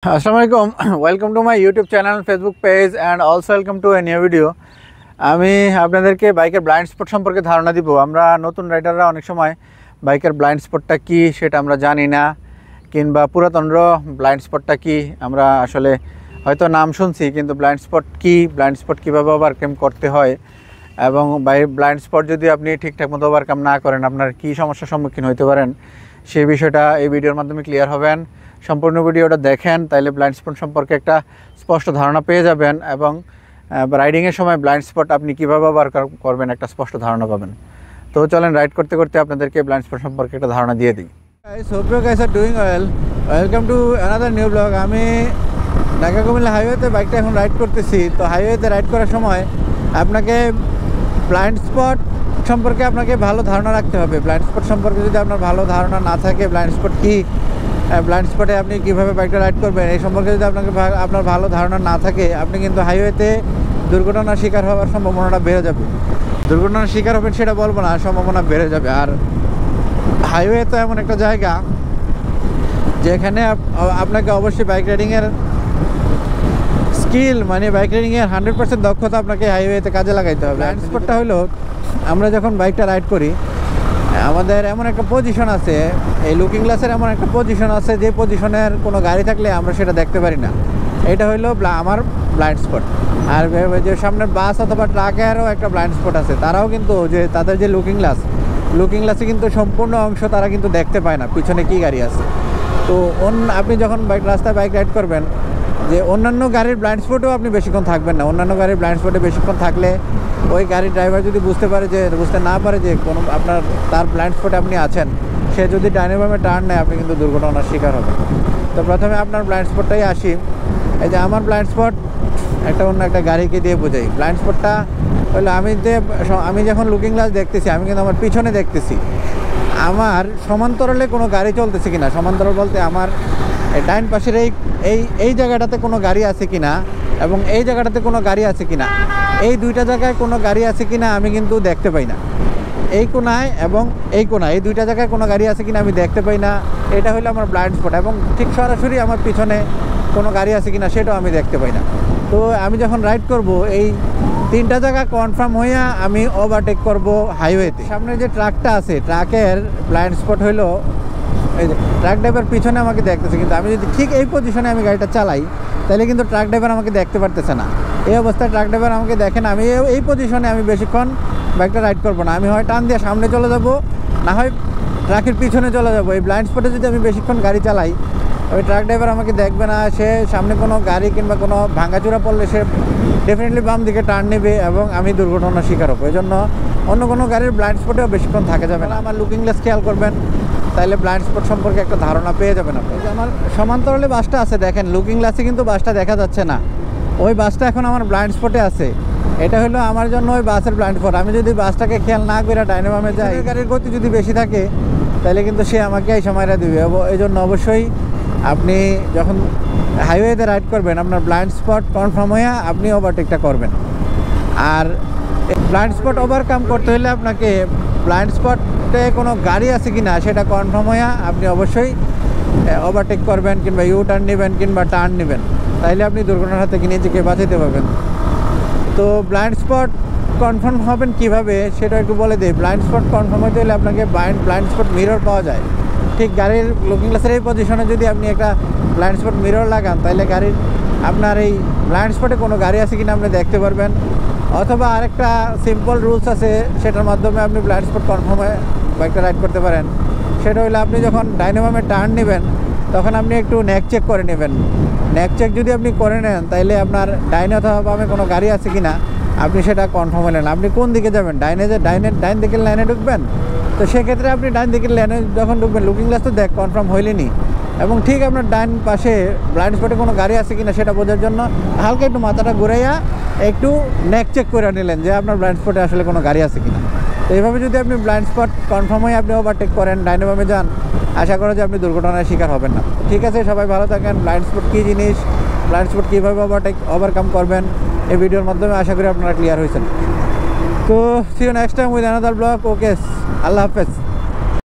আসসালামু আলাইকুম welcome to my YouTube channel Facebook page and also welcome to a new video. আমি আপনাদেরকে বাইকের ব্লাইন্ড স্পট সম্পর্কে ধারণা দিব। আমরা নতুন রাইডাররা অনেক সময় বাইকের ব্লাইন্ড স্পটটা কী সেটা আমরা জানি না, কিংবা পুরাতনরা ব্লাইন্ড স্পটটা কী আমরা আসলে হয়তো নাম শুনছি, কিন্তু ব্লাইন্ড স্পট কী, ব্লাইন্ড স্পট কীভাবে ওভারকাম করতে হয় এবং ব্লাইন্ড স্পট যদি আপনি ঠিকঠাক মতো ওভারকাম না করেন আপনার কী সমস্যার সম্মুখীন হতে পারেন সেই বিষয়টা এই ভিডিওর মাধ্যমে ক্লিয়ার হবেন। সম্পূর্ণ ভিডিওটা দেখেন, তাইলে ব্লাইন্ড স্পট সম্পর্কে একটা স্পষ্ট ধারণা পেয়ে যাবেন এবং রাইডিংয়ের সময় ব্লাইন্ড স্পট আপনি কীভাবে ওভারকাম করবেন একটা স্পষ্ট ধারণা পাবেন। তো চলেন রাইড করতে করতে আপনাদেরকে ব্লাইন্ড স্পট সম্পর্কে একটা ধারণা দিয়ে দিই। Hope you guys are doing well, welcome to another new blog. আমি ঢাকা কুমিল্লা হাইওয়েতে বাইকটা এখন রাইড করতেছি। তো হাইওয়েতে রাইড করার সময় আপনাকে ব্লাইন্ড স্পট সম্পর্কে আপনাকে ভালো ধারণা রাখতে হবে। ব্লাইন্ড স্পট সম্পর্কে যদি আপনার ভালো ধারণা না থাকে, ব্লাইন্ড স্পট কী, ব্লাইন্ড স্পটে আপনি কীভাবে বাইকটা রাইড করবেন এই সম্পর্কে যদি আপনার ভালো ধারণা না থাকে, আপনি কিন্তু হাইওয়েতে দুর্ঘটনার শিকার হওয়ার সম্ভাবনাটা বেড়ে যাবে। দুর্ঘটনার শিকার হবেন সেটা বলবো না, সম্ভাবনা বেড়ে যাবে। আর হাইওয়ে তো এমন একটা জায়গা যেখানে আপনাকে অবশ্যই বাইক রাইডিংয়ের স্কিল, মানে বাইক রাইডিংয়ের 100% দক্ষতা আপনাকে হাইওয়েতে কাজে লাগাইতে হবে। ব্লাইন্ড স্পটটা হলো আমরা যখন বাইকটা রাইড করি আমাদের এমন একটা পজিশন আছে, এই লুকিং গ্লাসের এমন একটা পজিশন আছে যে পজিশনের কোনো গাড়ি থাকলে আমরা সেটা দেখতে পারি না। এটা হইলো আমার ব্লাইন্ড স্পট। আর যে সামনে বাস অথবা ট্রাকেরও একটা ব্লাইন্ড স্পট আছে, তারাও কিন্তু যে তাদের যে লুকিং গ্লাসে কিন্তু সম্পূর্ণ অংশ তারা কিন্তু দেখতে পায় না পিছনে কী গাড়ি আছে। তো আপনি যখন রাস্তায় বাইক রাইড করবেন, যে অন্যান্য গাড়ির ব্লাইন্ড স্পটেও আপনি বেশিক্ষণ থাকবেন না। অন্যান্য গাড়ির ব্লাইন্ড স্পটে বেশিক্ষণ থাকলে ওই গাড়ির ড্রাইভার যদি বুঝতে না পারে যে কোনো তার ব্লাইন্ড স্পটে আপনি আছেন, সে যদি ডাইনে বামে টার্ন নেয় আপনি কিন্তু দুর্ঘটনার শিকার হবেন। তো প্রথমে আপনার ব্লাইন্ড স্পটটাই আসি। এই যে আমার ব্লাইন্ড স্পট অন্য একটা গাড়িকে দিয়ে বোঝাই। ব্লাইন্ড স্পটটা হলো আমি যখন লুকিং গ্লাস দেখতেছি, আমি কিন্তু আমার পিছনে দেখতেছি আমার সমান্তরালে কোনো গাড়ি চলতেছে কিনা। সমান্তরাল বলতে আমার ডাইন পাশের এই জায়গাটাতে কোনো গাড়ি আছে কিনা এবং এই জায়গাটাতে কোনো গাড়ি আছে কিনা, এই দুইটা জায়গায় কোনো গাড়ি আছে কিনা আমি কিন্তু দেখতে পাই না। এই কোনায় এবং এই কোনায় এই দুইটা জায়গায় কোনো গাড়ি আছে কিনা আমি দেখতে পাই না। এটা হলো আমার ব্লাইন্ড স্পট। এবং ঠিক সরাসরি আমার পিছনে কোনো গাড়ি আছে কিনা সেটাও আমি দেখতে পাই না। তো আমি যখন রাইড করব এই তিনটা জায়গা কনফার্ম হইয়া আমি ওভারটেক করব হাইওয়েতে। সামনে যে ট্রাকটা আছে, ট্রাকের ব্লাইন্ড স্পট হইলো এই যে ট্রাক ড্রাইভার পিছনে আমাকে দেখতেছে, কিন্তু আমি যদি ঠিক এই পজিশনে আমি গাড়িটা চালাই তাহলে কিন্তু ট্রাক ড্রাইভার আমাকে দেখতে পারতেছে না। এই অবস্থায় ট্রাক ড্রাইভার আমাকে দেখেন, আমি এই পজিশনে আমি বেশিক্ষণ বাইকটা রাইড করবো না। আমি হয় টান দিয়ে সামনে চলে যাব, না হয় ট্রাকের পিছনে চলে যাব। এই ব্লাইন্ড স্পটে যদি আমি বেশিক্ষণ গাড়ি চালাই ওই ট্রাক ড্রাইভার আমাকে দেখবে না। সে সামনে কোনো গাড়ি কিংবা কোনো ভাঙাচোরা পড়লে সে ডেফিনেটলি বাম দিকে টার্ন নেবে এবং আমি দুর্ঘটনার শিকার হবো। এই জন্য অন্য কোনো গাড়ির ব্লাইন্ড স্পটেও বেশিক্ষণ থাকা যাবে না। আমার লুকিং গ্লাস খেয়াল করবেন, তাইলে ব্লাইন্ড স্পট সম্পর্কে একটা ধারণা পেয়ে যাবেন আপনি। আমার সমান্তরালে বাসটা আছে, দেখেন লুকিং গ্লাসে কিন্তু বাসটা দেখা যাচ্ছে না। ওই বাসটা এখন আমার ব্লাইন্ড স্পটে আছে। এটা হলো আমার জন্য ওই বাসের ব্লাইন্ড স্পট। আমি যদি বাসটাকে খেয়াল না করে ডাইনে বামে যাই, গাড়ির গতি যদি বেশি থাকে তাহলে কিন্তু সে আমাকে এই সময়টা দেবে। এই জন্য অবশ্যই আপনি যখন হাইওয়েতে রাইড করবেন আপনার ব্লাইন্ড স্পট কনফার্ম হয়ে আপনি ওভারটেকটা করবেন। আর ব্লাইন্ড স্পট ওভারকাম করতে হলে আপনাকে ব্লাইন্ড স্পটে কোনো গাড়ি আছে কি না সেটা কনফার্ম হয়ে আপনি অবশ্যই ওভারটেক করবেন, কিংবা ইউ টার্ন নেবেন কিংবা টার্ন নেবেন। তাইলে আপনি দুর্ঘটনার হাত থেকে নিজেকে বাঁচাতে পারবেন। তো ব্লাইন্ড স্পট কনফার্ম হবেন কিভাবে সেটা একটু বলে দিই। ব্লাইন্ড স্পট কনফার্ম হতে হলে আপনাকে ব্লাইন্ড স্পট মিরর পাওয়া যায়। ঠিক গাড়ির লুকিং গ্লাসের এই পজিশনে যদি আপনি একটা ব্লাইন্ড স্পট মিরর লাগান তাহলে গাড়ির আপনার এই ব্লাইন্ড স্পটে কোনো গাড়ি আছে কিনা আপনি দেখতে পারবেন। অথবা আরেকটা সিম্পল রুলস আছে, সেটার মাধ্যমে আপনি ব্লাইন্ড স্পট কনফার্মে বাইকটা রাইড করতে পারেন। সেটা হলে আপনি যখন ডাইনে বামে টার্ন নেবেন তখন আপনি একটু নেক চেক করে নেবেন। নেক চেক যদি আপনি করে নেন তাইলে আপনার ডাইনে অথবা বামে কোনো গাড়ি আছে কিনা আপনি সেটা কনফার্ম হলেন। আপনি কোন দিকে যাবেন, ডাইন দিকের লাইনে ঢুকবেন, তো সেক্ষেত্রে আপনি ডাইন দিকের লাইনে যখন ঢুকবেন লুকিং গ্লাস তো কনফার্ম হইলেনি। এবং ঠিক আপনার ডাইন পাশে ব্লাইন্ড স্পটে কোনো গাড়ি আছে কিনা সেটা বোঝার জন্য হালকা একটু মাথাটা ঘুরাইয়া একটু নেক চেক করে নিলেন যে আপনার ব্লাইন্ড স্পটে আসলে কোনো গাড়ি আছে কিনা। তো এইভাবে যদি আপনি ব্লাইন্ড স্পট কনফার্ম হয়ে আপনি ওভারটেক করেন, ডাইনে বামে যান, আশা করা যে আপনি দুর্ঘটনার শিকার হবেন না। ঠিক আছে, সবাই ভালো থাকেন। ব্লাইন্ড স্পট কী জিনিস, ব্লাইন্ড স্পট কীভাবে ওভারকাম করবেন এই ভিডিওর মাধ্যমে আশা করি আপনারা ক্লিয়ার হয়েছেন। তো see you next time with another blog. Okay, আল্লাহ হাফেজ।